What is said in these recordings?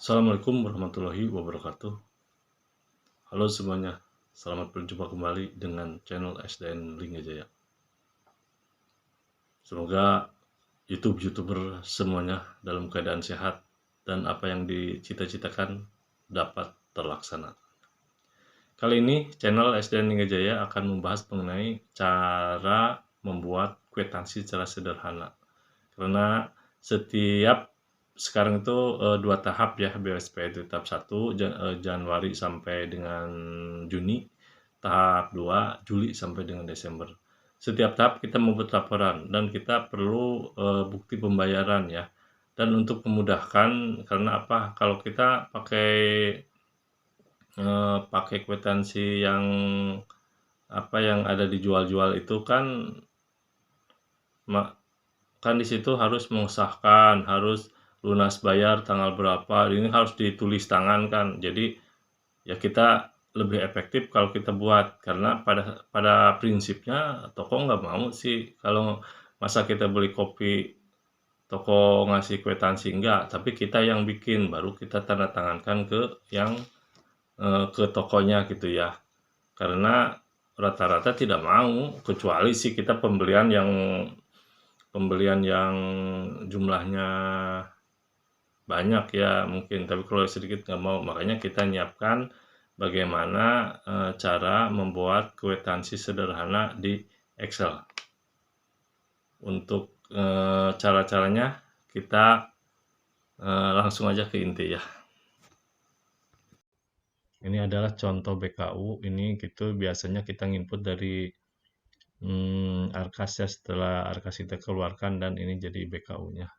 Assalamualaikum warahmatullahi wabarakatuh. Halo semuanya, selamat berjumpa kembali dengan channel SDN Linggajaya. Semoga YouTuber semuanya dalam keadaan sehat dan apa yang dicita-citakan dapat terlaksana. Kali ini channel SDN Linggajaya akan membahas mengenai cara membuat kwitansi secara sederhana. Karena setiap sekarang itu 2 tahap ya, BSP itu tahap 1 Januari sampai dengan Juni, tahap 2 Juli sampai dengan Desember. Setiap tahap kita membuat laporan dan kita perlu bukti pembayaran ya. Dan untuk memudahkan, karena apa? Kalau kita pakai kwitansi yang yang ada dijual-jual itu kan di situ harus mengesahkan, harus lunas bayar tanggal berapa, ini harus ditulis tangan kan. Jadi ya kita lebih efektif kalau kita buat, karena pada prinsipnya toko nggak mau sih kalau masa kita beli kopi toko ngasih kwitansi, enggak, tapi kita yang bikin baru kita tanda tangankan ke yang ke tokonya gitu ya. Karena rata-rata tidak mau, kecuali sih kita pembelian yang jumlahnya banyak ya mungkin, tapi kalau sedikit nggak mau. Makanya kita nyiapkan bagaimana cara membuat kwitansi sederhana di Excel. Untuk cara-caranya kita langsung aja ke inti ya. Ini adalah contoh BKU, ini gitu biasanya kita nginput dari Arkas ya, setelah Arkas kita keluarkan, dan ini jadi BKU-nya.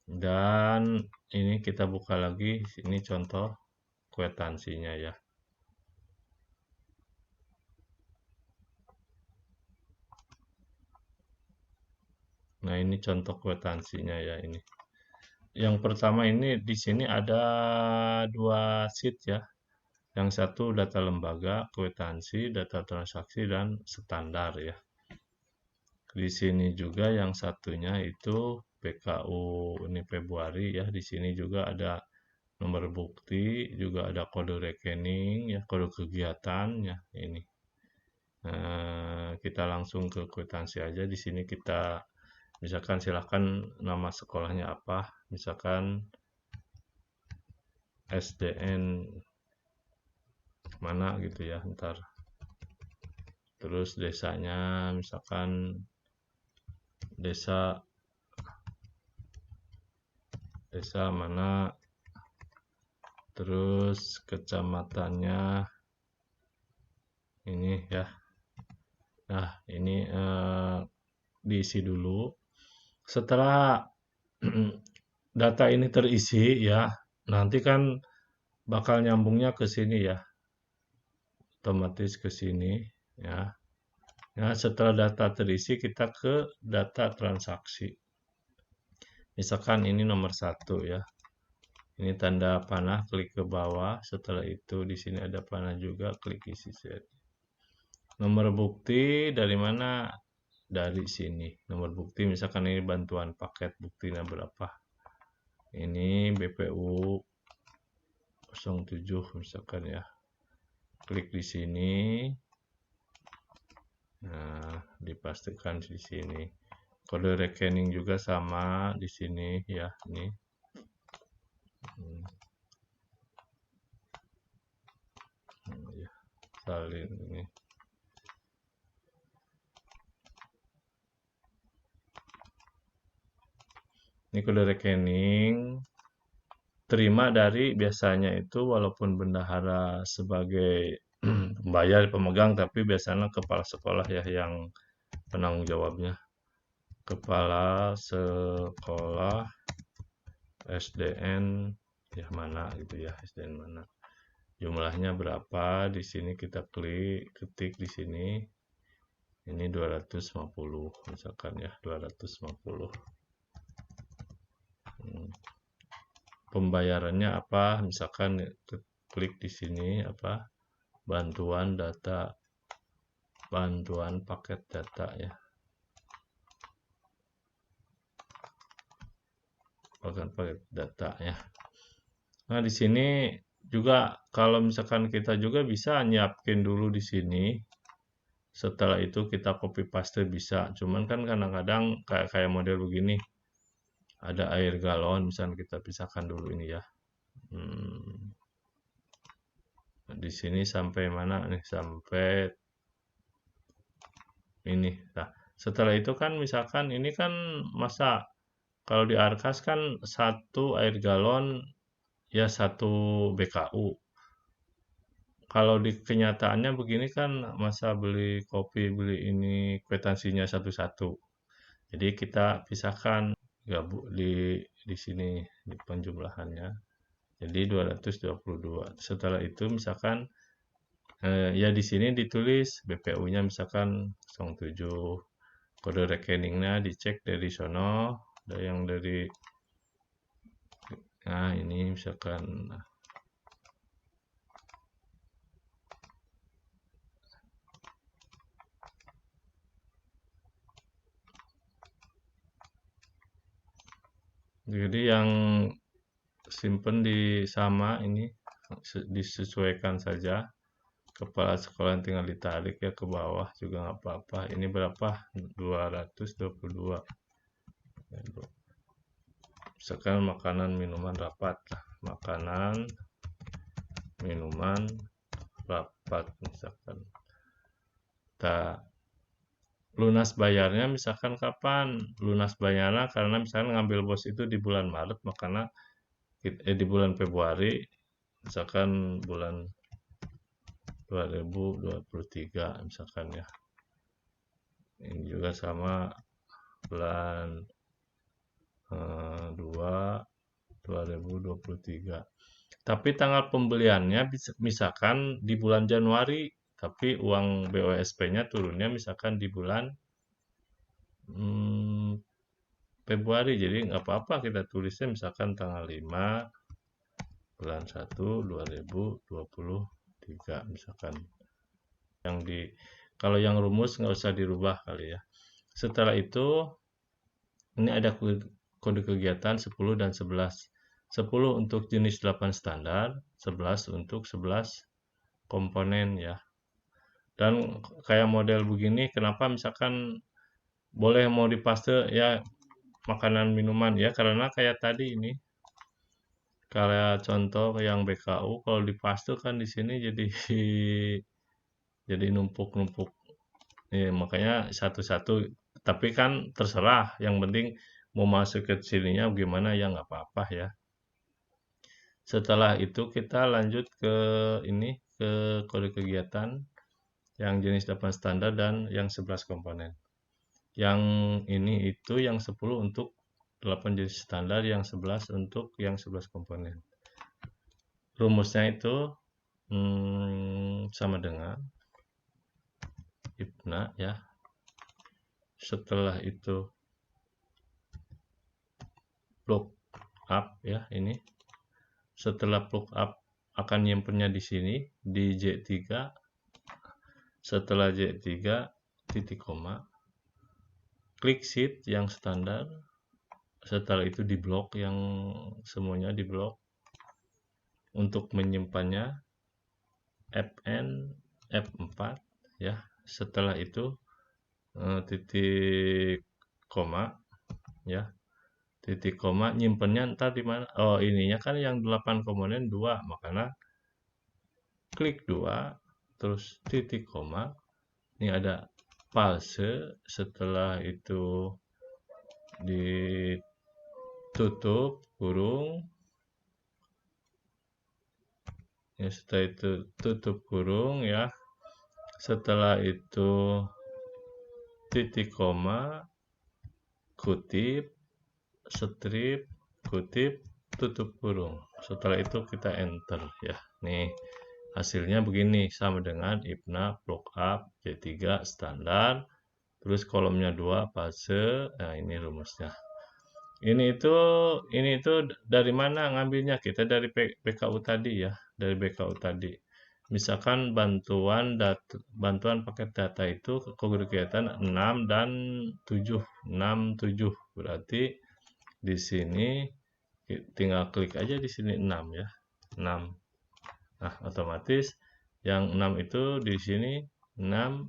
Dan ini kita buka lagi, ini contoh kwitansinya ya. Nah, ini contoh kwitansinya ya ini. Yang pertama ini di sini ada 2 sheet ya. Yang satu data lembaga, kwitansi, data transaksi, dan standar ya. Di sini juga yang satunya itu PKU ini Februari ya. Di sini juga ada nomor bukti, juga ada kode rekening ya, kode kegiatan ya ini. Kita langsung ke kwitansi aja. Di sini kita misalkan silahkan nama sekolahnya apa, misalkan SDN mana gitu ya, ntar. Terus desanya misalkan desa mana, terus kecamatannya ini ya. Nah, ini diisi dulu. Setelah data ini terisi ya, nanti kan bakal nyambungnya ke sini ya, otomatis ke sini ya. Nah, setelah data terisi kita ke data transaksi. Misalkan ini nomor 1 ya. Ini tanda panah, klik ke bawah. Setelah itu di sini ada panah juga, klik isi saja. Nomor bukti dari mana? Dari sini. Nomor bukti misalkan ini bantuan paket, buktinya berapa? Ini BPU 07 misalkan ya. Klik di sini. Nah, dipastikan di sini. Kode rekening juga sama di sini ya, ini. Ya, salin ini. Ini kode rekening. Terima dari biasanya itu walaupun bendahara sebagai pembayar pemegang, tapi biasanya kepala sekolah ya yang penanggung jawabnya. Kepala sekolah SDN ya mana gitu ya, SDN mana. Jumlahnya berapa? Di sini kita ketik di sini. Ini 250 misalkan ya, 250. Pembayarannya apa? Misalkan klik di sini apa? Bantuan paket data ya. Paket data ya. Nah, di sini juga kalau misalkan kita juga bisa nyiapin dulu di sini. Setelah itu kita copy paste bisa. Cuman kan kadang-kadang kayak model begini, ada air galon, misalnya kita pisahkan dulu ini ya. Hmm, di sini sampai mana nih? Sampai ini. Nah, setelah itu kan misalkan ini kan masa kalau di Arkas kan satu air galon ya satu BKU. Kalau di kenyataannya begini kan masa beli kopi, beli ini kwitansinya satu-satu. Jadi kita pisahkan gabung di sini di penjumlahannya. Jadi 222. Setelah itu misalkan ya di sini ditulis BPU-nya misalkan 07. Kode rekeningnya dicek dari sono, ada yang dari nah ini misalkan jadi yang simpen di sama ini disesuaikan saja. Kepala sekolah tinggal ditarik ya ke bawah juga nggak apa-apa. Ini berapa? 222. Misalkan makanan minuman rapat lah. Makanan minuman rapat misalkan. Kita lunas bayarnya misalkan kapan? Lunas bayarnya karena misalkan ngambil bos itu di bulan Maret, makanya di bulan Februari, misalkan bulan 2023 misalkan ya. Ini juga sama bulan 2 2023. Tapi tanggal pembeliannya misalkan di bulan Januari, tapi uang BOSP-nya turunnya misalkan di bulan Februari. Jadi nggak apa-apa kita tulisnya misalkan tanggal 5 bulan 1 2023 misalkan. Kalau yang rumus nggak usah dirubah kali ya. Setelah itu ini ada kode kegiatan 10 dan 11. 10 untuk jenis 8 standar, 11 untuk 11 komponen ya. Dan kayak model begini, kenapa misalkan boleh mau dipaste ya makanan minuman ya, karena kayak tadi ini, kayak contoh yang BKU, kalau dipaste kan di sini jadi jadi numpuk-numpuk. Makanya satu-satu, tapi kan terserah, yang penting mau masuk ke sininya gimana ya nggak apa-apa ya. Setelah itu kita lanjut ke ini, ke kode kegiatan yang jenis 8 standar dan yang 11 komponen. Yang ini itu yang 10 untuk 8 jenis standar, yang 11 untuk yang 11 komponen. Rumusnya itu sama dengan IPNA ya. Setelah itu plug up ya ini. Setelah plug up akan nyimpennya di sini di J3. Setelah J3 titik koma, klik sheet yang standar. Setelah itu di blok yang semuanya di blok. Untuk menyimpannya Fn F4 ya. Setelah itu titik koma ya. Titik koma nyimpennya ntar di mana? Oh, ininya kan yang 8 komponen 2, makanya klik 2 terus titik koma. Ini ada false, setelah itu ditutup kurung. Ya, setelah itu tutup kurung ya. Setelah itu titik koma, kutip, strip, kutip, tutup kurung. Setelah itu kita enter ya. Nih, hasilnya begini sama dengan IPNA plug up J3 standar. Terus kolomnya 2 fase. Nah, ini rumusnya. Ini itu dari mana ngambilnya? Kita dari BKU tadi ya, dari BKU tadi. Misalkan bantuan paket data itu kode kegiatan 6 dan 7. 6, 7. Berarti di sini tinggal klik aja di sini 6 ya, 6. Nah, otomatis yang 6 itu di sini 6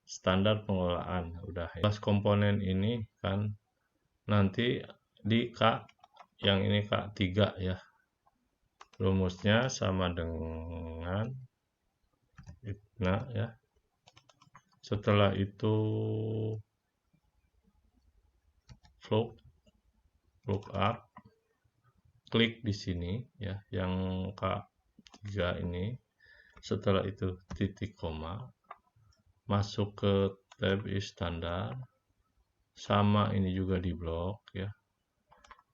standar pengelolaan. Udah ya. Pas komponen ini kan nanti di K yang ini K3 ya. Rumusnya sama dengan nah ya. Setelah itu lookup, klik di sini ya, yang K3 ini. Setelah itu titik koma, masuk ke tab standar, sama ini juga di blok ya.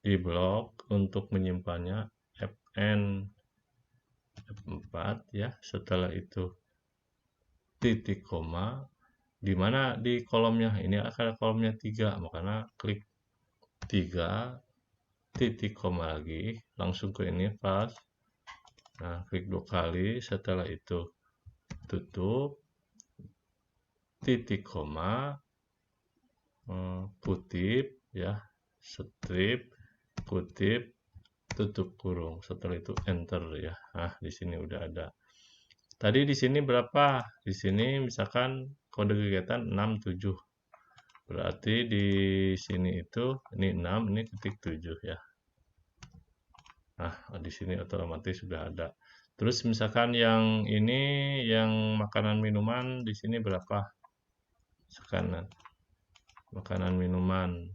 Di blok untuk menyimpannya Fn F4 ya. Setelah itu titik koma, di mana di kolomnya ini akan kolomnya 3, makanya klik 3 titik koma lagi, langsung ke ini pas. Nah, klik 2 kali, setelah itu tutup, titik koma, kutip ya, strip, kutip, tutup kurung. Setelah itu enter ya. Nah, di sini udah ada. Tadi di sini berapa? Di sini misalkan kode kegiatan 67. Berarti di sini itu ini 6, ini ketik 7 ya. Nah, di sini otomatis sudah ada. Terus misalkan yang ini yang makanan minuman di sini berapa? Misalkan makanan minuman.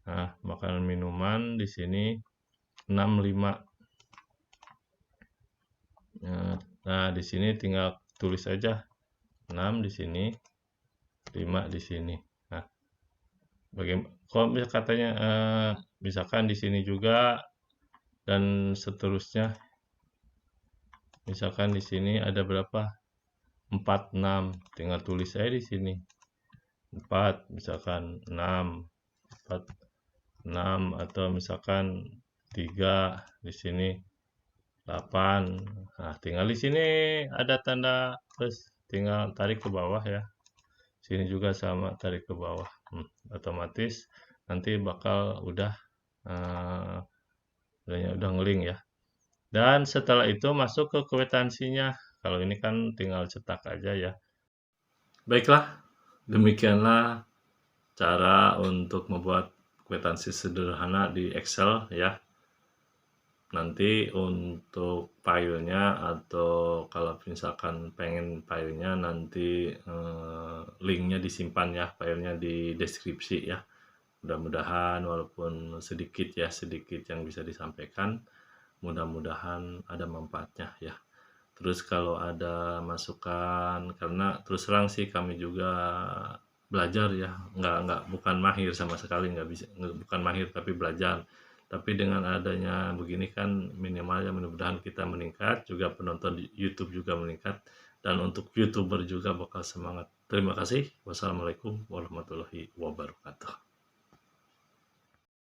Nah, makanan minuman di sini 65. Nah, di sini tinggal tulis aja 6 di sini, 5 di sini. Nah, kalau katanya misalkan di sini juga dan seterusnya. Misalkan di sini ada berapa? 46. Tinggal tulis aja di sini. 4, misalkan 6, 4, 6 atau misalkan 3 di sini 8. Nah, tinggal di sini ada tanda plus, tinggal tarik ke bawah ya. Sini juga sama, tarik ke bawah. Otomatis nanti bakal udah udah ngeling ya. Dan setelah itu masuk ke kwitansinya. Kalau ini kan tinggal cetak aja ya. Baiklah, demikianlah cara untuk membuat kwitansi sederhana di Excel ya. Nanti untuk filenya atau kalau misalkan pengen filenya nanti linknya disimpan ya, filenya di deskripsi ya. Mudah-mudahan walaupun sedikit yang bisa disampaikan, mudah-mudahan ada manfaatnya ya. Terus kalau ada masukan, karena terus terang sih kami juga belajar ya, bukan mahir sama sekali, nggak bisa, bukan mahir tapi belajar. Tapi dengan adanya begini kan minimalnya mudah-mudahan kita meningkat, juga penonton di YouTube juga meningkat, dan untuk YouTuber juga bakal semangat. Terima kasih. Wassalamualaikum warahmatullahi wabarakatuh.